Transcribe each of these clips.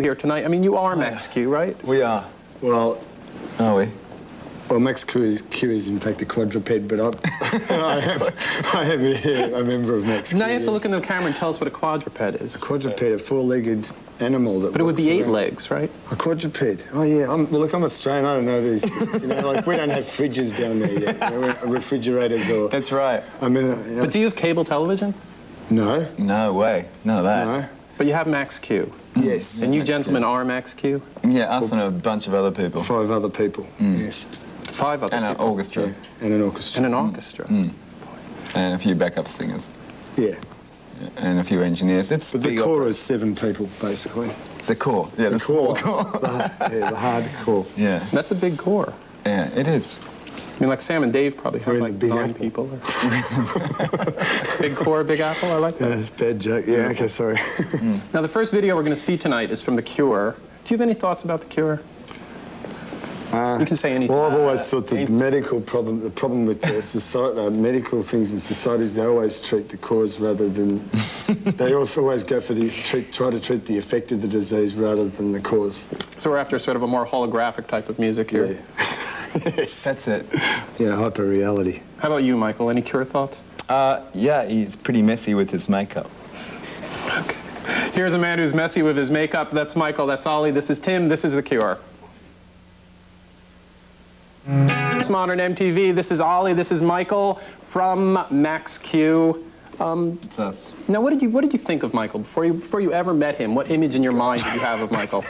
here tonight. I mean, you are Max Q, right? We are. Well, Are we? well, Max Q is in fact a quadruped, but I am a member of Max Q. Now you have to look in the camera and tell us what a quadruped is. A quadruped, a four-legged animal that. But it would be 8 around. legs, right? A quadruped. Oh yeah. Well, look, I'm Australian. I don't know these things. You know, like we don't have fridges down there yet. You know, refrigerators or. That's right. I mean. But do you have cable television? No. No way. None of that. No. But you have Max Q. Yes. And you gentlemen are Max Q? Yeah, us and a bunch of other people. 5 other people. Yes. 5 other And an people. orchestra. Yeah. And an orchestra. And an orchestra. And a few backup singers. Yeah. And a few engineers. It's But the big core is 7 people, basically. The core. Yeah, the small core. the hard core. Yeah. That's a big core. Yeah, it is. I mean, like Sam and Dave probably have We're in like the Big 9 Apple. people. Big core, Big Apple, I like that. Yeah, bad joke. Yeah, okay, sorry. Now, the first video we're going to see tonight is from The Cure. Do you have any thoughts about The Cure? You can say anything. Well, I've always thought the problem with the society, medical things in society is they always treat the cause rather than, they always go for try to treat the effect of the disease rather than the cause. So we're after sort of a more holographic type of music here. Yeah. Yes. That's it. Yeah, hyper-reality. How about you, Michael? Any Cure thoughts? Yeah, he's pretty messy with his makeup. Okay. Here's a man who's messy with his makeup. That's Michael, that's Ollie, this is Tim, this is The Cure. Postmodern MTV, this is Ollie, this is Michael from Max Q. It's us. Now, what did you think of Michael before you ever met him? What image in your mind did you have of Michael?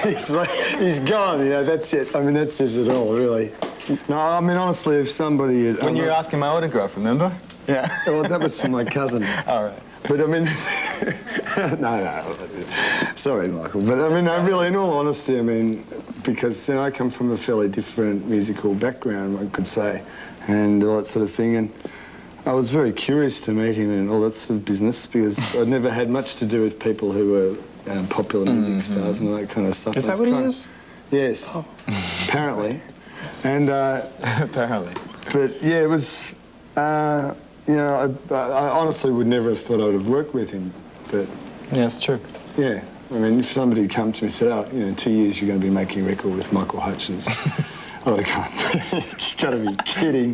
He's gone, you know, that's it. I mean, that says it all, really. No, I mean, honestly, if somebody... When you were asking my autograph, remember? Yeah. Well, that was from my cousin. All right. But I mean, no. Sorry, Michael. But I mean, no, really, in all honesty, I mean, because you know, I come from a fairly different musical background, I could say, and all that sort of thing. And I was very curious to meet him and all that sort of business because I'd never had much to do with people who were popular music stars and all that kind of stuff. Is that what he is? Yes, Oh. apparently. And Apparently. but yeah, it was. You know, I honestly would never have thought I would have worked with him, but... Yeah, it's true. Yeah, I mean, if somebody had come to me and said, oh, you know, in 2 years you're going to be making a record with Michael Hutchence, I would have gone, you've got to be kidding.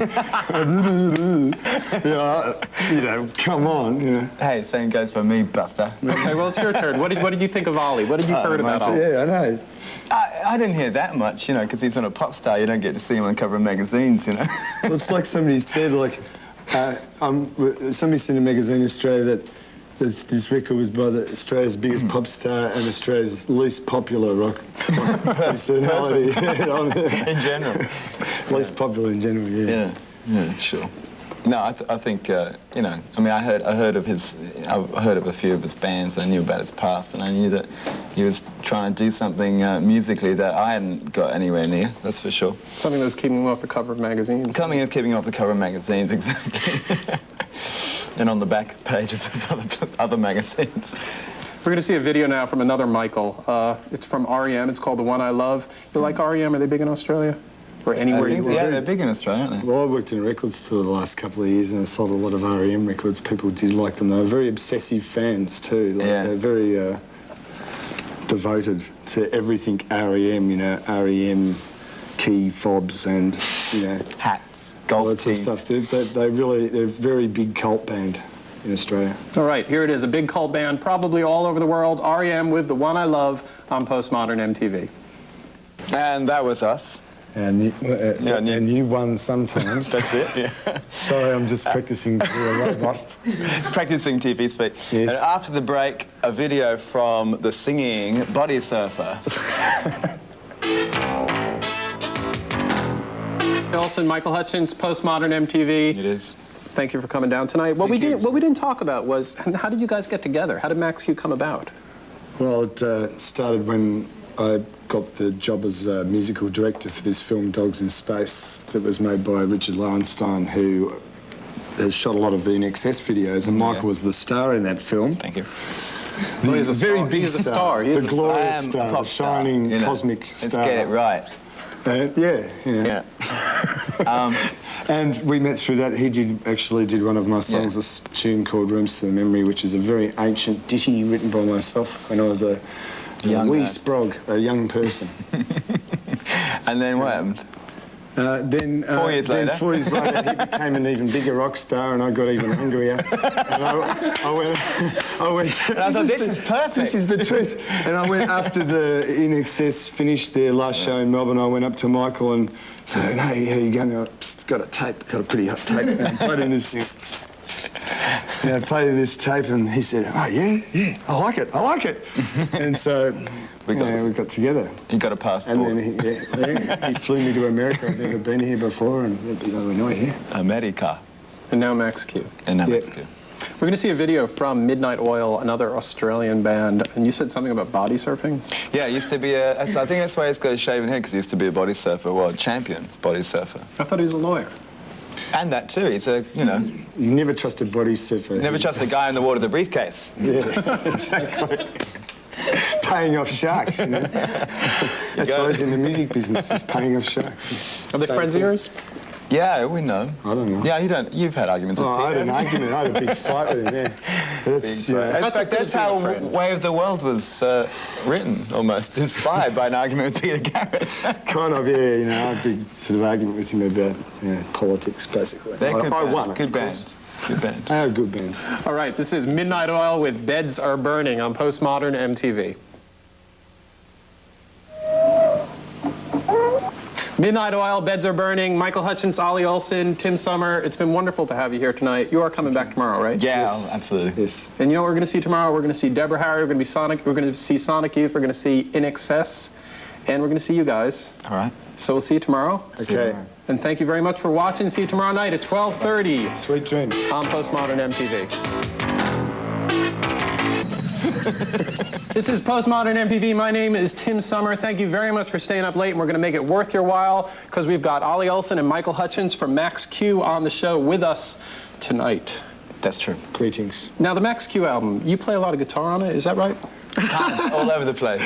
You know, come on, you know. Hey, same goes for me, Buster. Okay, well, it's your turn. What did you think of Ollie? What did you heard about Ollie? Yeah, I know. I didn't hear that much, you know, because he's not a pop star. You don't get to see him on the cover of magazines, you know. Well, it's like somebody said, like, somebody said in a magazine in Australia that this record was by Australia's biggest pop star and Australia's least popular rock personality. In general. Least popular in general, yeah. Yeah, sure. No, I think you know. I mean, I heard of a few of his bands. I knew about his past, and I knew that he was trying to do something musically that I hadn't got anywhere near. That's for sure. Something that was keeping him off the cover of magazines. Something that's keeping off the cover of magazines, exactly. And on the back pages of other magazines. We're going to see a video now from another Michael. It's from REM. It's called The One I Love. You like REM? Are they big in Australia? Or anywhere you go? Yeah, they're big in Australia, aren't they? Well, I worked in record store the last couple of years and I sold a lot of REM records. People did like them. They were very obsessive fans too. Like, yeah. They're very devoted to everything REM, you know, REM key fobs and, you know... Hats, all golf that sort of tees. stuff. They're a very big cult band in Australia. All right, here it is, a big cult band, probably all over the world. REM with The One I Love on Postmodern MTV. And that was us. And you won sometimes. That's it, yeah. Sorry, I'm just practicing to be a robot. Practicing TV speak. Yes. And after the break, a video from the singing Body Surfer. Olsen, Michael Hutchence, Postmodern MTV. It is. Thank you for coming down tonight. What we didn't talk about was, how did you guys get together? How did Max Q come about? Well, it started when I got the job as a musical director for this film, Dogs in Space, that was made by Richard Lowenstein, who has shot a lot of the NXS videos, and Michael was the star in that film. Thank you. Well, he's a very star. big He's a star. He is the a star. glorious star, the shining, you know, cosmic let's star. get it right. Yeah. And we met through that. He actually did one of my songs, a tune called Rooms to the Memory, which is a very ancient ditty written by myself when I was a Young wee man. sprog, a young person. And then what happened? Then 4 years then later? 4 years later, he became an even bigger rock star, and I got even hungrier. And I went. And I thought, this is perfect. This is the truth. And I went after the In Excess finished their last show in Melbourne. I went up to Michael and said, "Hey, how you going? Got a tape, got a pretty hot tape." And I played in this. I played in this tape, and he said, "Oh yeah, I like it." And so we got together. He got a passport. And then he flew me to America. I've never been here before, and we're not here. America. And now Max Q. And now Yeah. Mexico. We're going to see a video from Midnight Oil, another Australian band, and you said something about body surfing? Yeah, he used to be I think that's why he's got a shaven head, because he used to be a body surfer, world champion body surfer. I thought he was a lawyer. And that too, he's a, you know, You never trust a body surfer. never trust a guy in the water with a briefcase. Yeah, exactly. Paying off sharks, you know. That's why he's in the music business. He's paying off sharks. Are they friends of yours? Yeah, we know. I don't know. Yeah, you've had arguments with Oh, Peter. I had an argument. I had a big fight with him, yeah. That's, In That's fact, that's how a friend. Way of the World was written, almost, inspired by an argument with Peter Garrett. kind of, yeah, you know, I had a big sort of argument with him about politics, basically. They're I good band. won it, Good of band. course. Good band. They are a good band. All right, this is Midnight Oil with Beds Are Burning on Postmodern MTV. Midnight Oil, Beds Are Burning, Michael Hutchence, Ollie Olsen, Tim Summer. It's been wonderful to have you here tonight. You are coming back tomorrow, right? Yeah, Yes. absolutely. Yes. And you know what we're going to see tomorrow? We're going to see Deborah Harry, we're going to be Sonic, we're going to see Sonic Youth, we're going to see In Excess, and we're going to see you guys. All right. So we'll see you tomorrow. Okay. And thank you very much for watching. See you tomorrow night at 12:30 Sweet dreams. on Postmodern MTV. This is Postmodern MTV. My name is Tim Summer. Thank you very much for staying up late, and we're going to make it worth your while because we've got Ollie Olsen and Michael Hutchence from Max Q on the show with us tonight. That's true. Greetings. Now, the Max Q album, you play a lot of guitar on it, is that right? It's all over the place.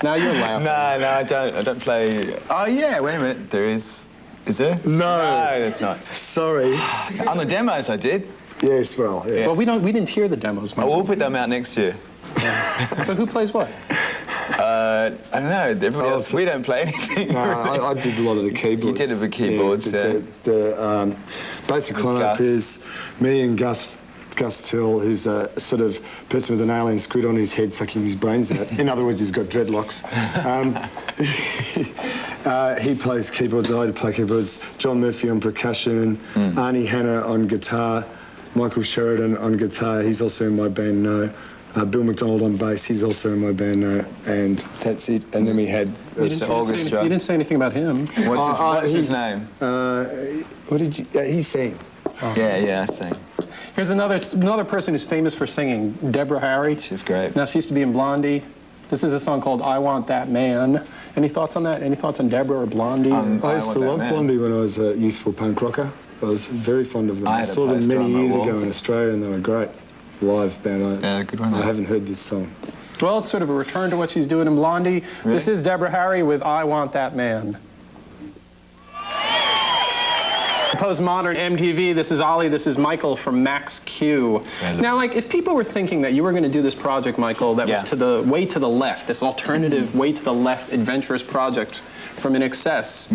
Now you're laughing. No, I don't. I don't play. Oh yeah, wait a minute. There is. Is there? No. it's not. Sorry. On the demos, I did. Yes, well, yeah. Well, we didn't hear the demos, Oh, Mike. we'll put them out next year. So who plays what? I don't know. Everybody else, we don't play anything. No, I did a lot of the keyboards. You did the keyboards, but the basic With lineup Gus. is me and Gus Till, who's a sort of person with an alien squid on his head sucking his brains out. In other words, he's got dreadlocks. He plays keyboards, I play keyboards. John Murphy on percussion, Arnie Hanna on guitar, Michael Sheridan on guitar, he's also in my band No. Bill McDonald on bass, he's also in my band No. And that's it. And then we had... You didn't say anything about him. What's his name? what did you... he sang. Yeah, I sing. Here's another person who's famous for singing, Deborah Harry. She's great. Now, she used to be in Blondie. This is a song called I Want That Man. Any thoughts on that? Any thoughts on Deborah or Blondie? I used Want to That love Man. Blondie when I was a youthful punk rocker. I was very fond of them. I I had a saw them poster many on my years wall. ago in Australia, and they were great. Live band. Yeah, good one. I haven't heard this song. Well, it's sort of a return to what she's doing in Blondie. Really? This is Deborah Harry with I Want That Man. Postmodern MTV, this is Ollie, this is Michael from Max Q. Now, like, if people were thinking that you were going to do this project, Michael, that was Yeah. to the way to the left, this alternative way to the left adventurous project from In Excess,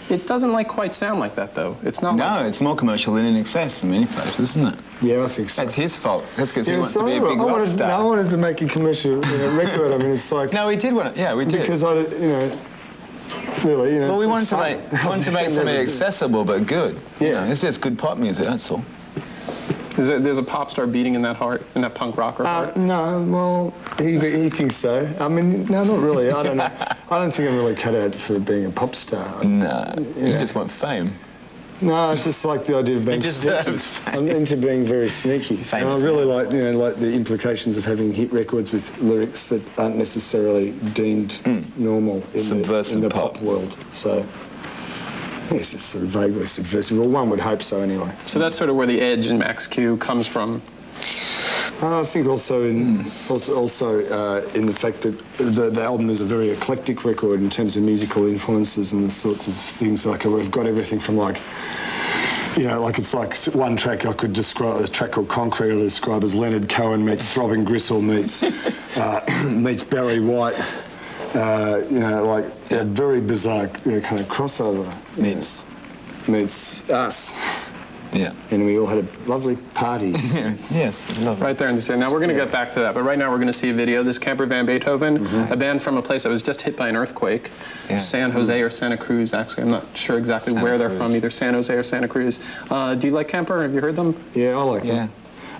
it doesn't like quite sound like that, though. It's not like... No, it's more commercial than In Excess in many places, isn't it? Yeah, I think so. That's his fault. That's because he Yeah, wants so to be a big I rock wanted, star. I wanted to make a commercial record. I mean, it's like... No, we did want to. Yeah, we did. Because really, you know... Well, we it's wanted to fun. make something accessible but good. You Yeah. know, it's just good pop music. That's all. There's a pop star beating in that heart, in that punk rocker heart. No, well, he thinks so. I mean, no, not really. I don't know. I don't think I'm really cut out for being a pop star. No, you Yeah. just want fame. No, I just like the idea of being just sneaky. deserves fame. I'm into being very sneaky. Famous And I really like, like the implications of having hit records with lyrics that aren't necessarily deemed normal in Subversive the pop. pop world. So, yes, it's sort of vaguely subversive. Well, one would hope so anyway. So that's sort of where the edge in Max Q comes from. I think also in the fact that the album is a very eclectic record in terms of musical influences and the sorts of things. Like we've got everything from like you know, like it's like one track I could describe, a track called Concrete, I describe as Leonard Cohen meets Throbbing Gristle meets meets Barry White. You know, like a very bizarre kind of crossover. Meets us. Yeah. And we all had a lovely party. Yes, lovely. Right there in the center. Now we're going to get back to that, but right now we're going to see a video. This Camper Van Beethoven, a band from a place that was just hit by an earthquake, San Jose or Santa Cruz. Actually, I'm not sure exactly where they're from, either San Jose or Santa Cruz. Do you like Camper? Have you heard them? Yeah, I like them.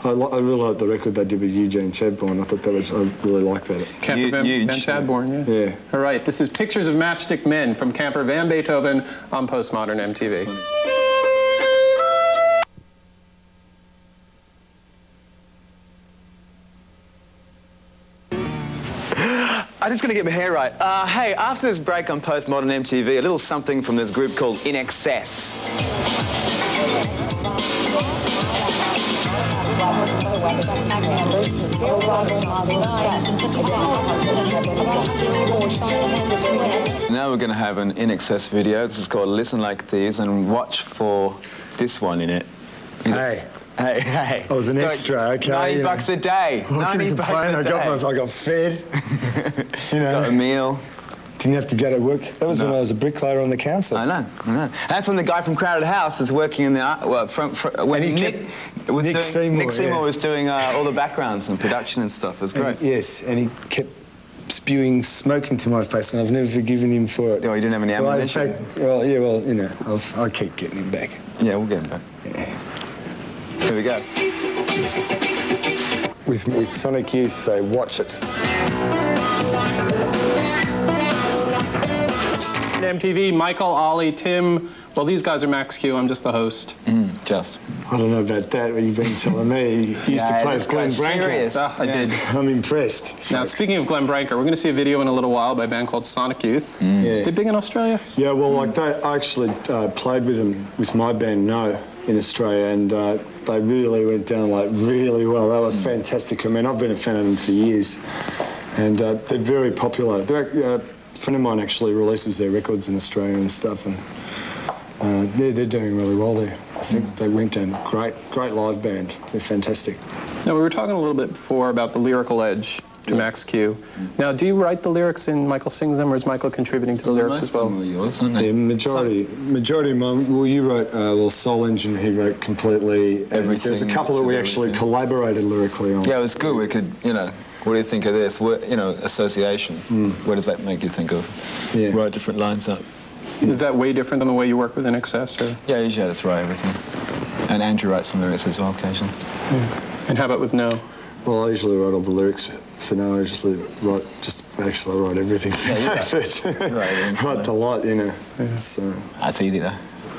I really like the record they did with Eugene Chadbourne. I thought that was, I really liked that. Camper Van Chadbourne, Yeah. All right, this is Pictures of Matchstick Men from Camper Van Beethoven on Postmodern MTV. I'm just going to get my hair right. Hey, after this break on Postmodern MTV, a little something from this group called In Excess. Now we're going to have an In Excess video. This is called Listen Like Thieves, and watch for this one in it. Hey. Hey. I was an extra, okay. $90 a day. $90 a day. I got fed. You know. Got a meal. Didn't have to go to work. That was when I was a bricklayer on the council. I know. That's when the guy from Crowded House is working in the art. Well, when Nick Seymour was doing all the backgrounds and production and stuff. It was great. Yes, and he kept spewing smoke into my face, and I've never forgiven him for it. Oh, you didn't have any ammunition? Well, you know, I'll keep getting him back. Yeah, we'll get him back. Yeah. Here we go. With Sonic Youth, say, watch it. MTV, Michael, Ollie, Tim. Well, these guys are Max Q. I'm just the host. Just. I don't know about that, but you've been telling me. He used to play as Glenn Branca. I did. I'm impressed. Now, speaking of Glenn Branca, we're going to see a video in a little while by a band called Sonic Youth. Yeah. They're big in Australia? Yeah, well, like I actually played with them, with my band, No, in Australia, and they really went down, like, really well. They were fantastic. I mean, I've been a fan of them for years, and they're very popular. A friend of mine actually releases their records in Australia and stuff, and yeah, they're doing really well there. I think they went down. Great live band. They're fantastic. Now, we were talking a little bit before about the lyrical edge to Max Q. Now, do you write the lyrics and Michael sings them, or is Michael contributing to the lyrics as well? Yours, aren't they? Yeah, majority of mine. Well, you wrote, Soul Engine, he wrote completely. Everything. There's a couple that we actually collaborated lyrically on. Yeah, it was good. We could, you know, what do you think of this? You know, association. What does that make you think of? Yeah. Write different lines up. Is that way different than the way you work with In Excess? Or? Yeah, usually I just write everything. And Andrew writes some lyrics as well occasionally. And how about with No? Well, I usually write all the lyrics for No. I usually write everything for Right. write the lot, you know. That's easy though.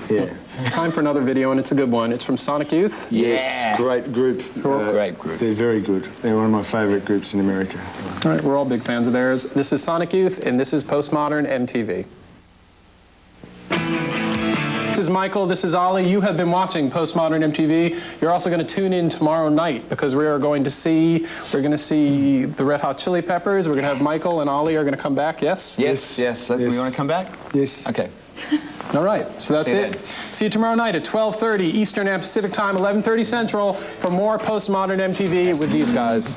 Yeah. It's time for another video, and it's a good one. It's from Sonic Youth. Yes, great group. Great group. They're very good. They're one of my favourite groups in America. All right, we're all big fans of theirs. This is Sonic Youth, and this is Postmodern MTV. This is Michael, this is Ollie. You have been watching Postmodern MTV. You're also going to tune in tomorrow night because we're going to see the Red Hot Chili Peppers. We're going to have Michael and Ollie are going to come back, yes? Yes. We want to come back? Yes. Okay. All right, so that's See you it. then. See you tomorrow night at 12:30 Eastern and Pacific Time, 11:30 Central for more Postmodern MTV with these guys.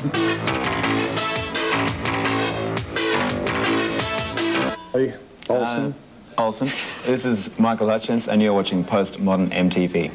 Hey, Olsen. Olsen. This is Michael Hutchence, and you're watching Postmodern MTV.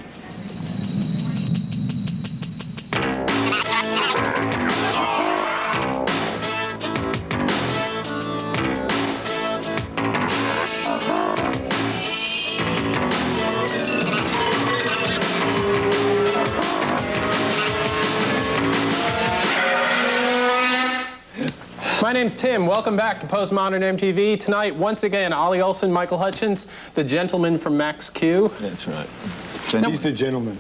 My name's Tim. Welcome back to Postmodern MTV. Tonight, once again, Ollie Olsen, Michael Hutchence, the gentleman from Max Q. That's right. He's the gentleman.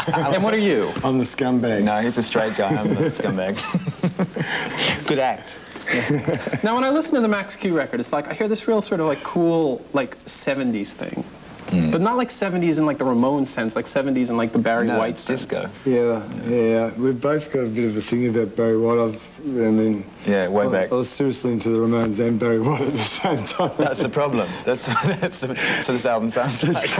And what are you? I'm the scumbag. No, he's a straight guy. I'm the scumbag. Good act. Now, when I listen to the Max Q record, it's like I hear this real sort of like cool, like 70s thing. But not like 70s in like the Ramones sense, like 70s in like the Barry White sense. disco. Yeah. We've both got a bit of a thing about Barry White. Yeah, way back. I was seriously into the Ramones and Barry White at the same time. That's the problem. That's what this album sounds like.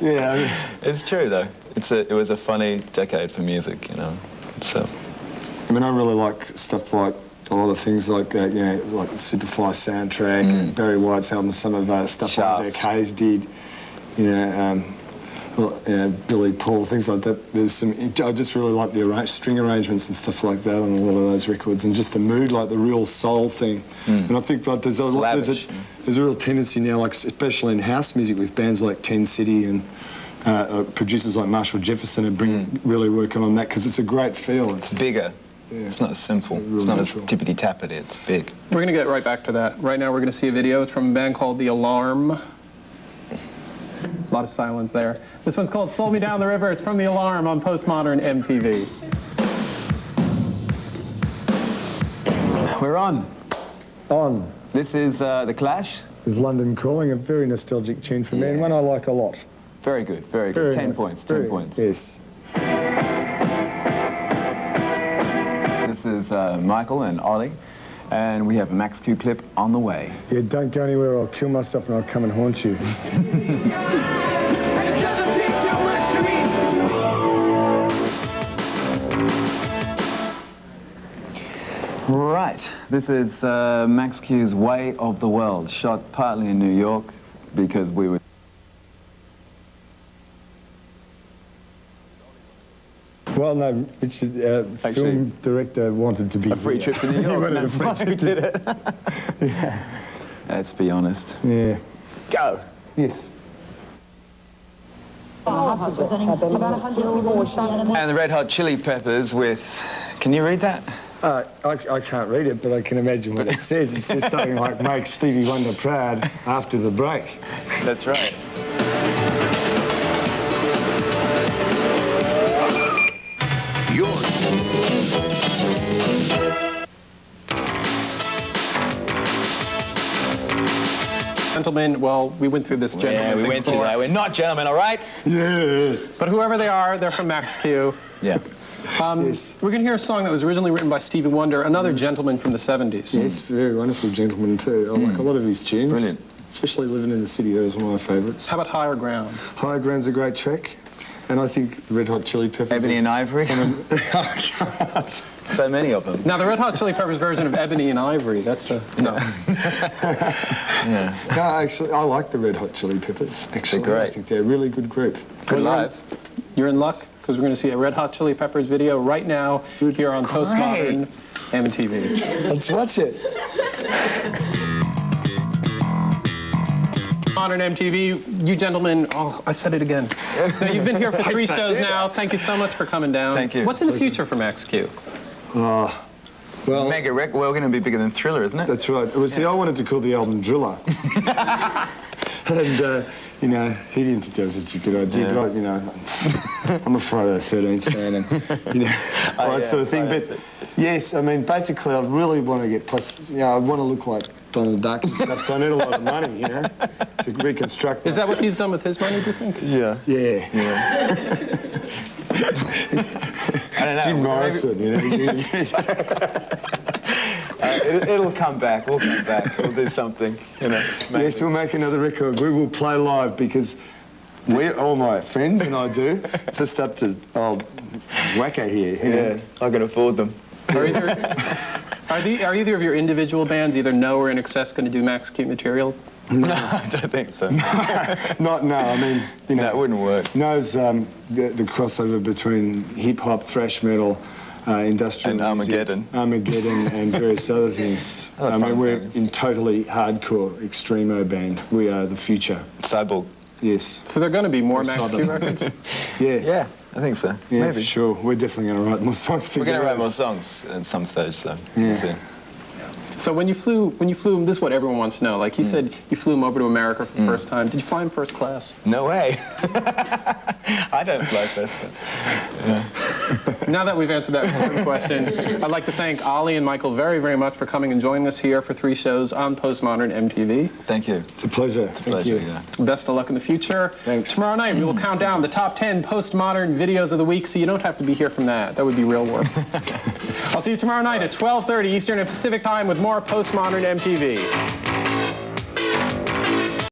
Yeah. It's true though. It was a funny decade for music, you know. So. I mean, I really like stuff like a lot of things like that, you know, like the Superfly soundtrack, and Barry White's album, some of stuff Shaft. like Zach Hayes did, you know, Billy Paul, things like that. There's some. I just really like the string arrangements and stuff like that on a lot of those records, and just the mood, like the real soul thing. And I think like there's a real tendency now, like especially in house music, with bands like Ten City and producers like Marshall Jefferson, are really working on that because it's a great feel. It's bigger. Yeah. It's not as simple. It's not as tippity-tappity. It's big. We're going to get right back to that. Right now we're going to see a video. It's from a band called The Alarm. A lot of silence there. This one's called Sold Me Down the River. It's from The Alarm on Postmodern MTV. We're on. On. This is The Clash. With London Calling, a very nostalgic tune for me, and one I like a lot. Very good, very good. 10 points, 10 points. Yes. This is Michael and Ollie, and we have a Max Q clip on the way. Yeah, don't go anywhere or I'll kill myself and I'll come and haunt you. Right, this is Max Q's Way of the World, shot partly in New York because we were... Well, no, Richard, film director wanted to be A free trip to New York, that's why we did it. Yeah. Let's be honest. Yeah. Go! Yes. About 100 people shot. And the Red Hot Chili Peppers with... Can you read that? I can't read it, but I can imagine what it says. It says something like, make Stevie Wonder proud after the break. That's right. Gentlemen, well, we went through this gentleman Yeah, we thing went through before. that. We're not gentlemen, all right? Yeah. But whoever they are, they're from Max Q. Yeah. Yes. We're going to hear a song that was originally written by Stevie Wonder, another gentleman from the 70s. Yes, very wonderful gentleman too. I like a lot of his tunes. Brilliant. Especially Living in the City, that was one of my favourites. How about Higher Ground? Higher Ground's a great track. And I think Red Hot Chili Peppers... Ebony and Ivory. So many of them. Now, the Red Hot Chili Peppers version of Ebony and Ivory, that's a... No. Yeah. No, actually, I like the Red Hot Chili Peppers. Actually, They're great. I think they're a really good group. Good live. You're in luck, because we're going to see a Red Hot Chili Peppers video right now here on Postmodern MTV. Let's watch it. Modern MTV, you gentlemen, oh, I said it again. Now, you've been here for 3 shows now. Thank you so much for coming down. Thank you. What's in the future for Max Q? Well, Mega record. Well, we're going to be bigger than Thriller, isn't it? that's right. Well, see, I wanted to call the album Driller. And, you know, he didn't think that was such a good idea, but, you know, I'm a Friday the 13th fan and, you know, all that sort of thing. But, yes, I mean, basically, I really want to get, plus, you know, I want to look like Donald Duck and stuff, so I need a lot of money, you know, to reconstruct. Is that what he's done with his money, do you think? Yeah. Yeah. I don't know. Jim Morrison, you know. It'll come back. We'll come back. We'll do something, you know. Maybe. Yes, we'll make another record. We will play live because all my friends and I do. It's just up to old Wacko here. You know? Yeah, I can afford them. Are either of your individual bands, either No or In Excess, going to do Max Q material? No, I don't think so. No, I mean, you know. That wouldn't work. No's the crossover between hip-hop, thrash metal, industrial And music, Armageddon and various other things. I mean, we're in totally hardcore, extremo band. We are the future. Cyborg. Yes. So there are going to be more Max Q records? Yeah. Yeah, I think so. Yeah, Maybe. for sure. We're definitely going to write more songs together. We're going to write more songs at some stage, so we'll see. So when you flew him, this is what everyone wants to know. Like he said, you flew him over to America for the first time. Did you fly him first class? No way. I don't fly first class. Yeah. Now that we've answered that important question, I'd like to thank Ollie and Michael very, very much for coming and joining us here for 3 shows on Postmodern MTV. Thank you. It's a pleasure. Thank you. Yeah. Best of luck in the future. Thanks. Tomorrow night, we will count down the top 10 Postmodern videos of the week, so you don't have to be here from that. That would be real work. I'll see you tomorrow night at 12:30 Eastern and Pacific Time with more Postmodern MTV.